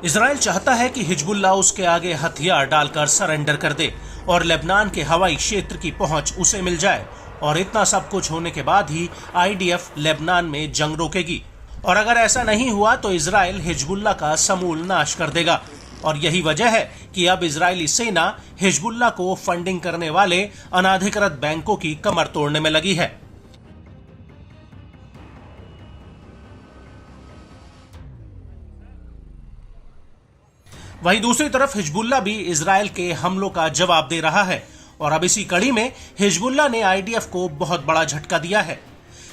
Israel चाहता है कि हिजबुल्लाह उसके आगे हथियार डालकर सरेंडर कर दे और लेबनान के हवाई क्षेत्र की पहुंच उसे मिल जाए, और इतना सब कुछ होने के बाद ही आईडीएफ लेबनान में जंग रोकेगी। और अगर ऐसा नहीं हुआ तो इजराइल हिजबुल्लाह का समूल नाश कर देगा। और यही वजह है कि अब इजरायली सेना हिजबुल्लाह को फंडिंग करने वाले अनाधिकृत बैंकों की कमर तोड़ने में लगी है। वहीं दूसरी तरफ हिजबुल्लाह भी इजराइल के हमलों का जवाब दे रहा है, और अब इसी कड़ी में हिजबुल्लाह ने आईडीएफ को बहुत बड़ा झटका दिया है।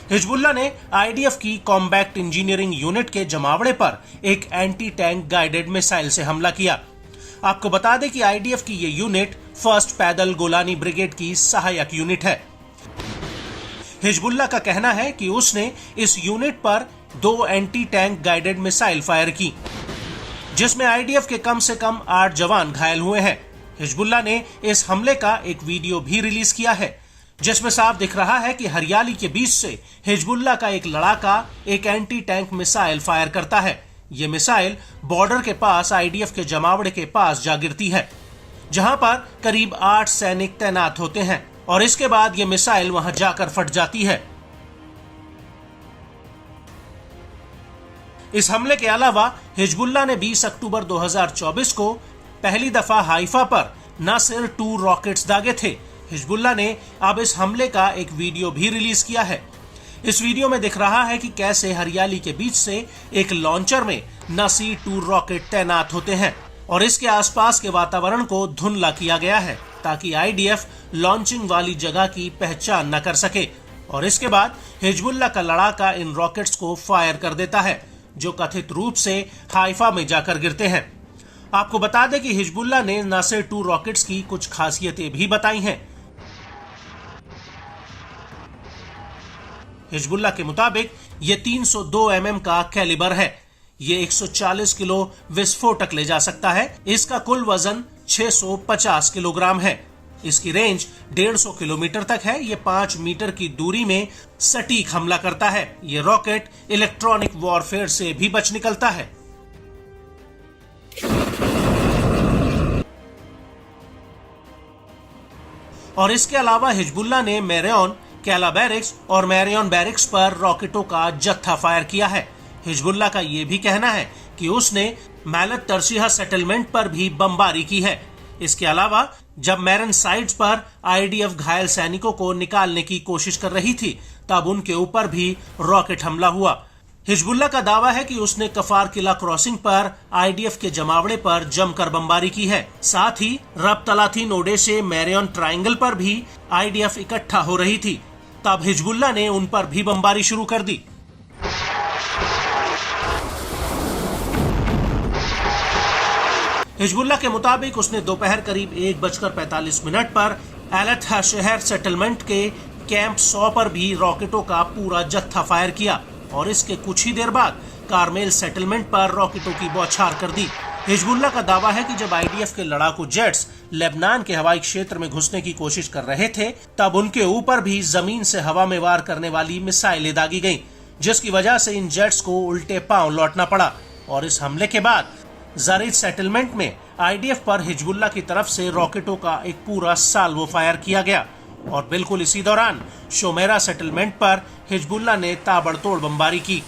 हिजबुल्लाह ने आईडीएफ की कॉम्बैट इंजीनियरिंग यूनिट के जमावड़े पर एक एंटी टैंक गाइडेड मिसाइल से हमला किया। आपको बता दें कि आईडीएफ की ये यूनिट फर्स्ट पैदल गोलानी ब्रिगेड की सहायक यूनिट है। हिजबुल्लाह का कहना है कि उसने इस यूनिट पर 2 anti tank guided missile fire की, जिसमें आईडीएफ के कम से कम 8 जवान घायल हुए हैं। हिजबुल्लाह ने इस हमले का एक वीडियो भी रिलीज किया है, जिसमें साफ दिख रहा है कि हरियाली के बीच से हिजबुल्लाह का एक लड़ाका एक एंटी टैंक मिसाइल फायर करता है। ये मिसाइल बॉर्डर के पास आईडीएफ के जमावड़े के पास जा गिरती है, जहां पर करीब 8 सैनिक तैनात होते हैं, और इसके बाद ये मिसाइल वहां जाकर फट जाती है। इस हमले के अलावा हिजबुल्लाह ने 20 अक्टूबर 2024 को पहली दफा हाइफा पर नासिर 2 रॉकेट्स दागे थे। हिजबुल्लाह ने अब इस हमले का एक वीडियो भी रिलीज किया है। इस वीडियो में दिख रहा है कि कैसे हरियाली के बीच से एक लॉन्चर में नासिर 2 रॉकेट तैनात होते हैं, और इसके आसपास के वातावरण को धुंधला किया गया है ताकि आईडीएफ लॉन्चिंग वाली जगह की पहचान न कर सके। और इसके बाद हिजबुल्लाह का लड़ाका इन रॉकेट्स को फायर कर देता है, जो कथित रूप से हाइफा में जाकर गिरते हैं। आपको बता दें कि हिजबुल्लाह ने नासिर 2 रॉकेट्स की कुछ खासियतें भी बताई हैं। हिजबुल्लाह के मुताबिक ये 302 mm का कैलिबर है। ये 140 किलो विस्फोटक ले जा सकता है। इसका कुल वजन 650 किलोग्राम है। इसकी रेंज 150 किलोमीटर तक है। ये 5 मीटर की दूरी में सटीक हमला करता है। ये रॉकेट इलेक्ट्रॉनिक वॉरफेयर से भी बच निकलता है। और इसके अलावा हिजबुल्लाह ने मेरियन, कैला बैरिक्स और मैरियन बैरिक्स पर रॉकेटों का जत्था फायर किया है। हिजबुल्लाह का यह भी कहना है कि उसने मैलत तरशीहा सेटलमेंट पर भी बमबारी की है। इसके अलावा जब मैरन साइट्स पर आईडीएफ घायल सैनिकों को निकालने की कोशिश कर रही थी, तब उनके ऊपर भी रॉकेट हमला हुआ। हिजबुल्लाह का दावा है कि उसने कफार किला क्रॉसिंग पर आईडीएफ के जमावड़े पर जमकर बमबारी की है। साथ ही रब तलाथी नोडे से मैरियन ट्रायंगल पर भी आईडीएफ इकट्ठा हो रही थी, तब हिजबुल्लाह ने उन पर भी बमबारी शुरू कर दी। हिजबुल्लाह के मुताबिक उसने दोपहर करीब 1:45 पर एलतहा शहर सेटलमेंट के कैंप 100 पर भी रॉकेटों का पूरा जत्था फायर किया, और इसके कुछ ही देर बाद कारमेल सेटलमेंट पर रॉकेटों की बौछार कर दी। हिजबुल्लाह का दावा है कि जब आईडीएफ के लड़ाकू जेट्स लेबनान के हवाई क्षेत्र में घुसने की कोशिश कर रहे थे, तब उनके ऊपर भी जमीन से हवा में वार करने वाली मिसाइलें दागी गईं, जिसकी वजह से इन जेट्स को उल्टे पांव लौटना पड़ा। और इस हमले के बाद ज़रीद सेटलमेंट में आईडीएफ पर हिजबुल्लाह की तरफ से रॉकेटों का एक पूरा साल्वो फायर किया गया, और बिल्कुल इसी दौरान शोमेरा सेटलमेंट पर हिजबुल्लाह ने ताबड़तोड़ बमबारी की।